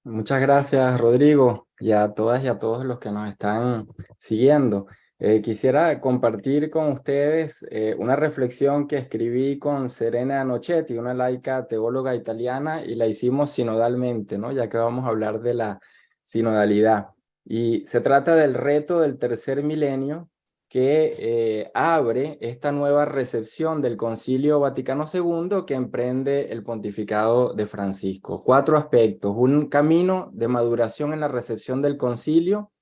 Muchas gracias, Rodrigo, y a todas y a todos los que nos están siguiendo. Quisiera compartir con ustedes una reflexión que escribí con Serena Nochetti, una laica teóloga italiana, y la hicimos sinodalmente, ¿no? Ya que vamos a hablar de la sinodalidad. Y se trata del reto del tercer milenio que abre esta nueva recepción del Concilio Vaticano II que emprende el pontificado de Francisco. 4 aspectos: un camino de maduración en la recepción del concilio,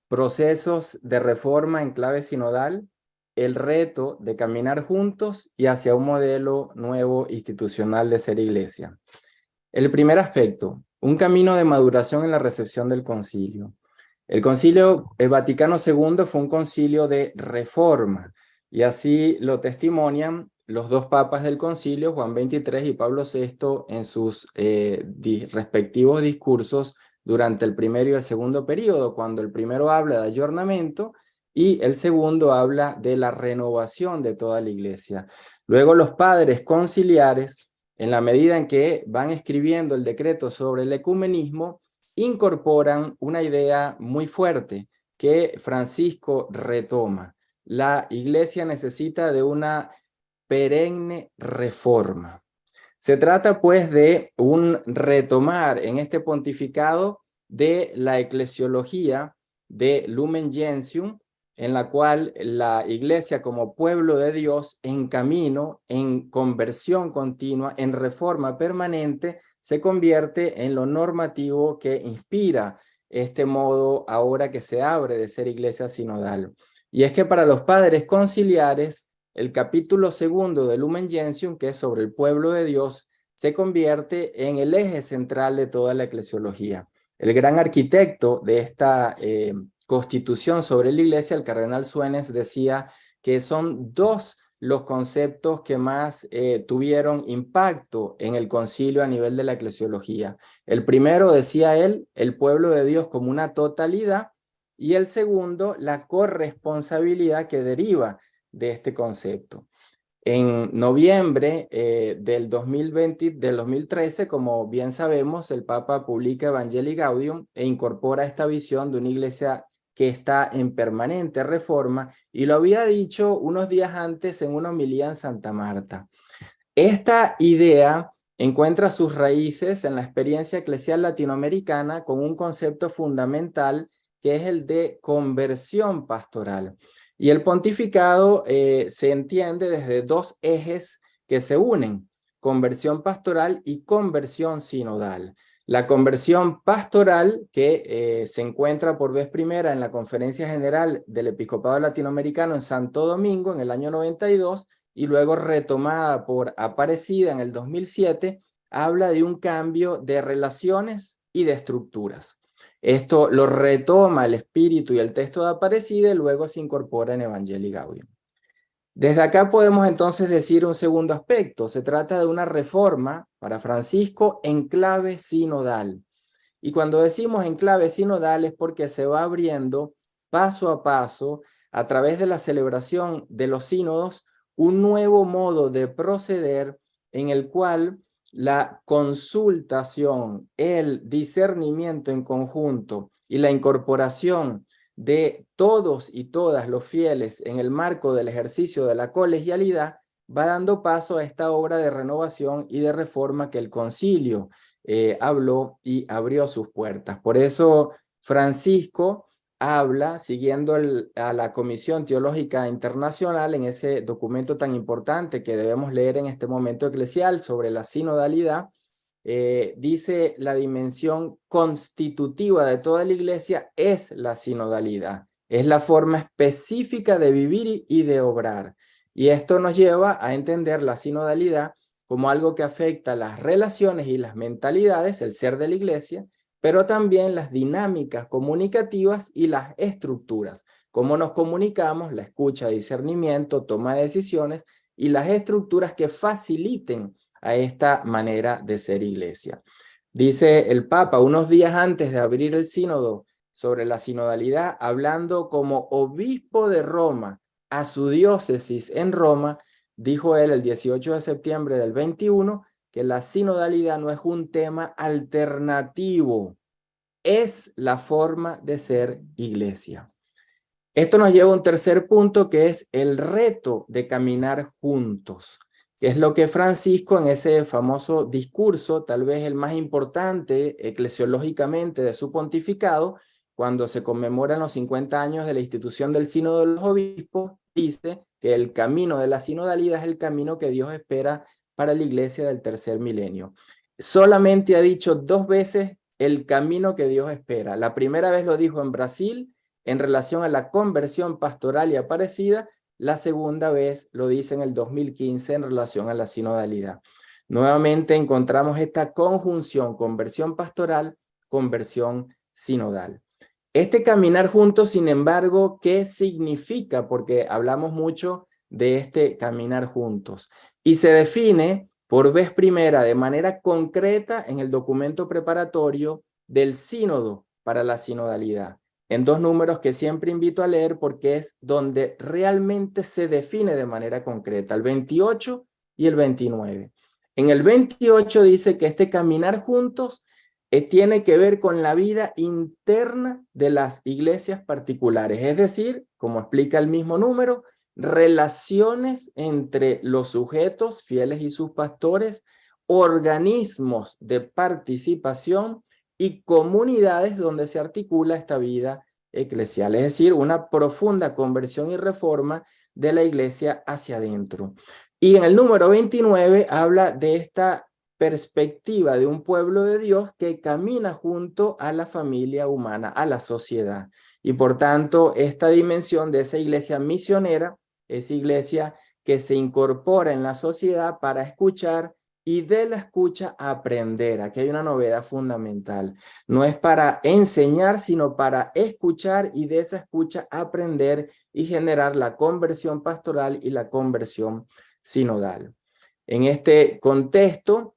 procesos de reforma en clave sinodal, el reto de caminar juntos y hacia un modelo nuevo institucional de ser iglesia. El primer aspecto: un camino de maduración en la recepción del concilio. El Concilio Vaticano II fue un concilio de reforma, y así lo testimonian los dos papas del concilio, Juan XXIII y Pablo VI, en sus respectivos discursos durante el primero y el segundo periodo, cuando el primero habla de ayornamiento y el segundo habla de la renovación de toda la iglesia. Luego los padres conciliares, en la medida en que van escribiendo el decreto sobre el ecumenismo, incorporan una idea muy fuerte que Francisco retoma. La iglesia necesita de una perenne reforma. Se trata pues de un retomar en este pontificado de la eclesiología de Lumen Gentium, en la cual la iglesia como pueblo de Dios en camino, en conversión continua, en reforma permanente, se convierte en lo normativo que inspira este modo ahora que se abre de ser iglesia sinodal. Y es que para los padres conciliares, el capítulo segundo de Lumen Gentium, que es sobre el pueblo de Dios, se convierte en el eje central de toda la eclesiología. El gran arquitecto de esta constitución sobre la iglesia, el cardenal Suenes, decía que son dos los conceptos que más tuvieron impacto en el concilio a nivel de la eclesiología. El primero, decía él, el pueblo de Dios como una totalidad, y el segundo, la corresponsabilidad que deriva de este concepto. En noviembre del 2013, como bien sabemos, el Papa publica Evangelii Gaudium e incorpora esta visión de una iglesia que está en permanente reforma, y lo había dicho unos días antes en una homilía en Santa Marta. Esta idea encuentra sus raíces en la experiencia eclesial latinoamericana con un concepto fundamental que es el de conversión pastoral. Y el pontificado se entiende desde dos ejes que se unen: conversión pastoral y conversión sinodal. La conversión pastoral, que se encuentra por vez primera en la Conferencia General del Episcopado Latinoamericano en Santo Domingo en el año 92, y luego retomada por Aparecida en el 2007, habla de un cambio de relaciones y de estructuras. Esto lo retoma el espíritu y el texto de Aparecida y luego se incorpora en Evangelii Gaudium. Desde acá podemos entonces decir un segundo aspecto: se trata de una reforma para Francisco en clave sinodal. Y cuando decimos en clave sinodal es porque se va abriendo paso a través de la celebración de los sínodos, un nuevo modo de proceder en el cual la consultación, el discernimiento en conjunto y la incorporación de todos y todas los fieles en el marco del ejercicio de la colegialidad va dando paso a esta obra de renovación y de reforma que el concilio habló y abrió sus puertas. Por eso Francisco habla, siguiendo a la Comisión Teológica Internacional, en ese documento tan importante que debemos leer en este momento eclesial sobre la sinodalidad, dice: la dimensión constitutiva de toda la iglesia es la sinodalidad, es la forma específica de vivir y de obrar. Y esto nos lleva a entender la sinodalidad como algo que afecta las relaciones y las mentalidades, el ser de la iglesia, pero también las dinámicas comunicativas y las estructuras, cómo nos comunicamos, la escucha, discernimiento, toma de decisiones y las estructuras que faciliten a esta manera de ser iglesia. Dice el Papa, unos días antes de abrir el sínodo sobre la sinodalidad, hablando como obispo de Roma a su diócesis en Roma, dijo él el 18 de septiembre del 21 que la sinodalidad no es un tema alternativo es la forma de ser iglesia. Esto nos lleva a un tercer punto, que es el reto de caminar juntos, que es lo que Francisco, en ese famoso discurso, tal vez el más importante eclesiológicamente de su pontificado, cuando se conmemoran los 50 años de la institución del Sínodo de los Obispos, dice que el camino de la sinodalidad es el camino que Dios espera para la iglesia del tercer milenio. Solamente ha dicho 2 veces el camino que Dios espera. La primera vez lo dijo en Brasil, en relación a la conversión pastoral y aparecida. La segunda vez lo dice en el 2015 en relación a la sinodalidad. Nuevamente encontramos esta conjunción, conversión pastoral, conversión sinodal. Este caminar juntos, sin embargo, ¿qué significa? Porque hablamos mucho de este caminar juntos. Y se define por vez primera de manera concreta en el documento preparatorio del sínodo para la sinodalidad, en 2 números que siempre invito a leer porque es donde realmente se define de manera concreta, el 28 y el 29. En el 28 dice que este caminar juntos tiene que ver con la vida interna de las iglesias particulares, es decir, como explica el mismo número, relaciones entre los sujetos fieles y sus pastores, organismos de participación y comunidades donde se articula esta vida eclesial, es decir, una profunda conversión y reforma de la iglesia hacia adentro. Y en el número 29 habla de esta perspectiva de un pueblo de Dios que camina junto a la familia humana, a la sociedad. Y por tanto, esta dimensión de esa iglesia misionera, esa iglesia que se incorpora en la sociedad para escuchar y de la escucha aprender. Aquí hay una novedad fundamental. No es para enseñar, sino para escuchar y de esa escucha aprender y generar la conversión pastoral y la conversión sinodal. En este contexto,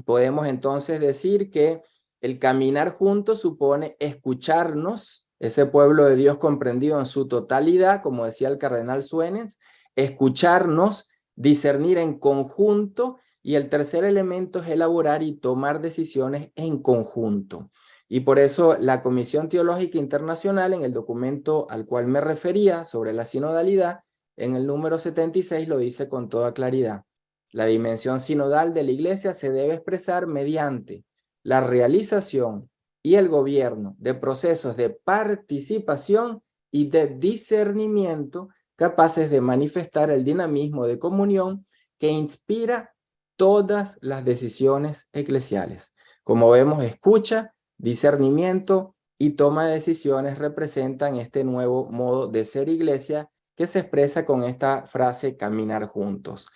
podemos entonces decir que el caminar juntos supone escucharnos, ese pueblo de Dios comprendido en su totalidad, como decía el cardenal Suenens, escucharnos, discernir en conjunto, y el tercer elemento es elaborar y tomar decisiones en conjunto. Y por eso la Comisión Teológica Internacional, en el documento al cual me refería sobre la sinodalidad, en el número 76 lo dice con toda claridad. La dimensión sinodal de la iglesia se debe expresar mediante la realización y el gobierno de procesos de participación y de discernimiento capaces de manifestar el dinamismo de comunión que inspira todas las decisiones eclesiales. Como vemos, escucha, discernimiento y toma de decisiones representan este nuevo modo de ser iglesia que se expresa con esta frase caminar juntos.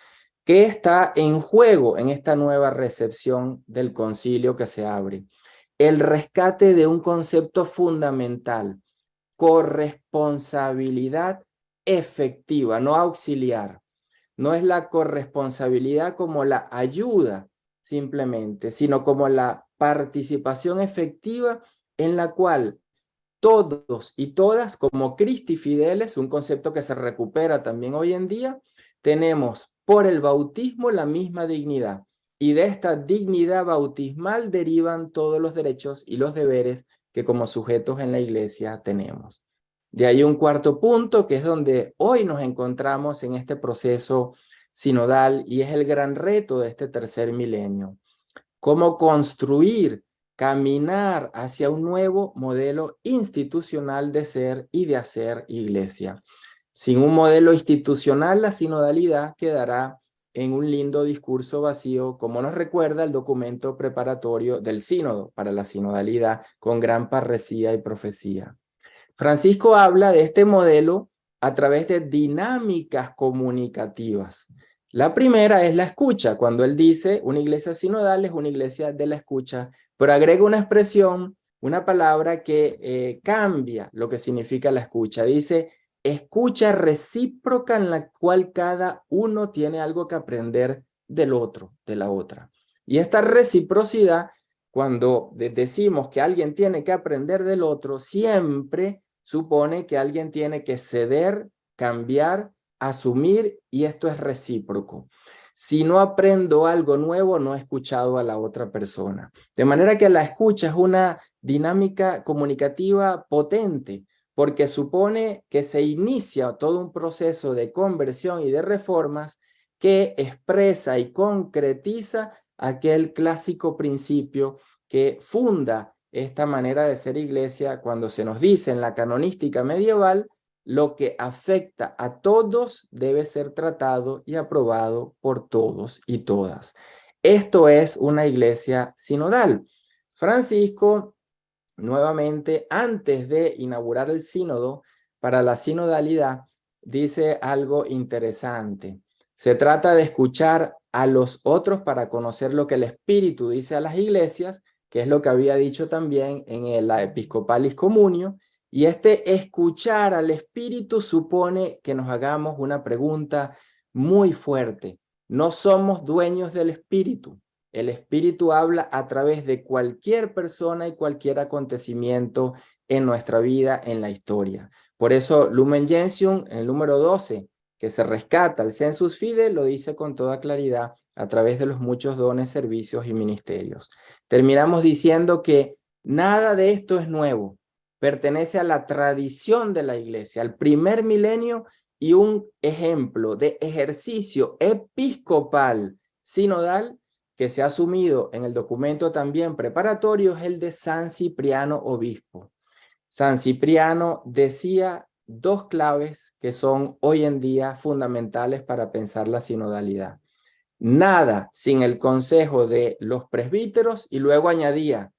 ¿Qué está en juego en esta nueva recepción del concilio que se abre? El rescate de un concepto fundamental, corresponsabilidad efectiva, no auxiliar. No es la corresponsabilidad como la ayuda simplemente, sino como la participación efectiva en la cual todos y todas, como Cristi Fideles, un concepto que se recupera también hoy en día, tenemos por el bautismo la misma dignidad. Y de esta dignidad bautismal derivan todos los derechos y los deberes que como sujetos en la iglesia tenemos. De ahí un cuarto punto, que es donde hoy nos encontramos en este proceso sinodal y es el gran reto de este tercer milenio. ¿Cómo construir, caminar hacia un nuevo modelo institucional de ser y de hacer iglesia? Sin un modelo institucional, la sinodalidad quedará en un lindo discurso vacío, como nos recuerda el documento preparatorio del sínodo para la sinodalidad, con gran parresía y profecía. Francisco habla de este modelo a través de dinámicas comunicativas. La primera es la escucha, cuando él dice una iglesia sinodal es una iglesia de la escucha, pero agrega una expresión, una palabra que cambia lo que significa la escucha. Dice, escucha recíproca en la cual cada uno tiene algo que aprender del otro, de la otra. Y esta reciprocidad, cuando decimos que alguien tiene que aprender del otro, siempre supone que alguien tiene que ceder, cambiar, asumir, y esto es recíproco. Si no aprendo algo nuevo, no he escuchado a la otra persona. De manera que la escucha es una dinámica comunicativa potente, porque supone que se inicia todo un proceso de conversión y de reformas que expresa y concretiza aquel clásico principio que funda esta manera de ser iglesia cuando se nos dice en la canonística medieval: lo que afecta a todos debe ser tratado y aprobado por todos y todas. Esto es una iglesia sinodal. Francisco, nuevamente, antes de inaugurar el sínodo para la sinodalidad, dice algo interesante. Se trata de escuchar a los otros para conocer lo que el Espíritu dice a las iglesias, que es lo que había dicho también en la Episcopalis Communio, y este escuchar al Espíritu supone que nos hagamos una pregunta muy fuerte. No somos dueños del Espíritu. El Espíritu habla a través de cualquier persona y cualquier acontecimiento en nuestra vida, en la historia. Por eso Lumen Gentium, en el número 12, que se rescata el Sensus Fidei, lo dice con toda claridad a través de los muchos dones, servicios y ministerios. Terminamos diciendo que nada de esto es nuevo. Pertenece a la tradición de la iglesia, al primer milenio, y un ejemplo de ejercicio episcopal sinodal que se ha asumido en el documento también preparatorio es el de San Cipriano obispo. San Cipriano decía dos claves que son hoy en día fundamentales para pensar la sinodalidad. Nada sin el consejo de los presbíteros, y luego añadía,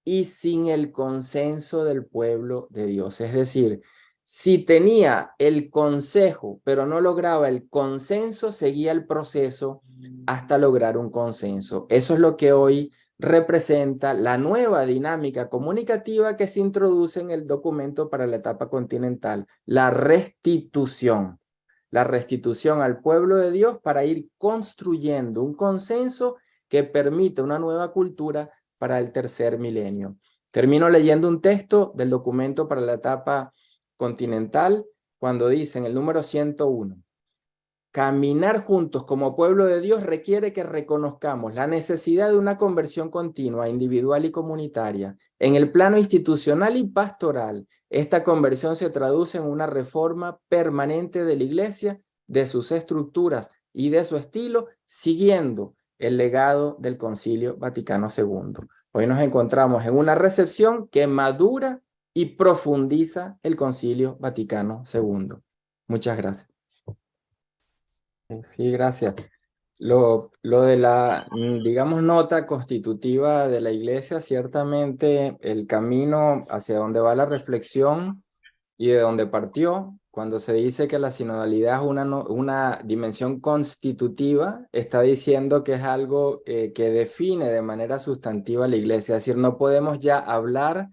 y sin el consenso del pueblo de Dios. Es decir, si tenía el consejo, pero no lograba el consenso, seguía el proceso hasta lograr un consenso. Eso es lo que hoy representa la nueva dinámica comunicativa que se introduce en el documento para la etapa continental, la restitución. La restitución al pueblo de Dios para ir construyendo un consenso que permita una nueva cultura para el tercer milenio. Termino leyendo un texto del documento para la etapa continental cuando dice en el número 101, caminar juntos como pueblo de Dios requiere que reconozcamos la necesidad de una conversión continua, individual y comunitaria. En el plano institucional y pastoral, esta conversión se traduce en una reforma permanente de la Iglesia, de sus estructuras y de su estilo, siguiendo el legado del Concilio Vaticano II. Hoy nos encontramos en una recepción que madura y profundiza el Concilio Vaticano II. Muchas gracias. Sí, gracias. Lo de la, digamos, nota constitutiva de la iglesia, ciertamente el camino hacia donde va la reflexión y de donde partió, cuando se dice que la sinodalidad es una dimensión constitutiva, está diciendo que es algo que define de manera sustantiva la iglesia. Es decir, no podemos ya hablar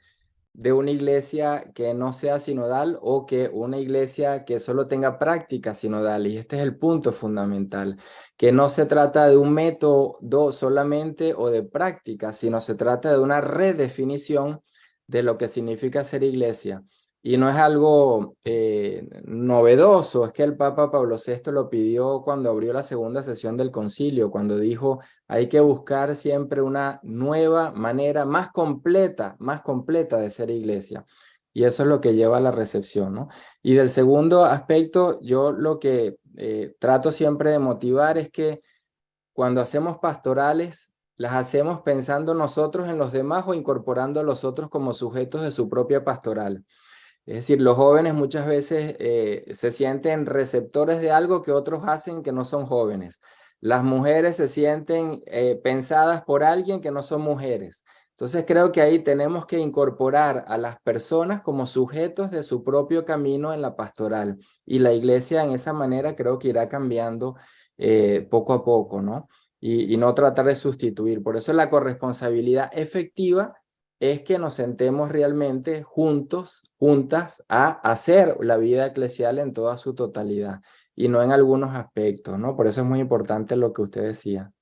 de una iglesia que no sea sinodal o que una iglesia que solo tenga prácticas sinodales. Y este es el punto fundamental, que no se trata de un método solamente o de prácticas, sino se trata de una redefinición de lo que significa ser iglesia. Y no es algo novedoso, es que el Papa Pablo VI lo pidió cuando abrió la segunda sesión del concilio, cuando dijo: hay que buscar siempre una nueva manera más completa de ser iglesia. Y eso es lo que lleva a la recepción, ¿no? Y del segundo aspecto, yo lo que trato siempre de motivar es que cuando hacemos pastorales, las hacemos pensando nosotros en los demás o incorporando a los otros como sujetos de su propia pastoral. Es decir, los jóvenes muchas veces se sienten receptores de algo que otros hacen que no son jóvenes. Las mujeres se sienten pensadas por alguien que no son mujeres. Entonces creo que ahí tenemos que incorporar a las personas como sujetos de su propio camino en la pastoral. Y la iglesia en esa manera creo que irá cambiando poco a poco, ¿no? Y no tratar de sustituir. Por eso la corresponsabilidad efectiva es que nos sentemos realmente juntos, juntas, a hacer la vida eclesial en toda su totalidad y no en algunos aspectos, ¿no? Por eso es muy importante lo que usted decía.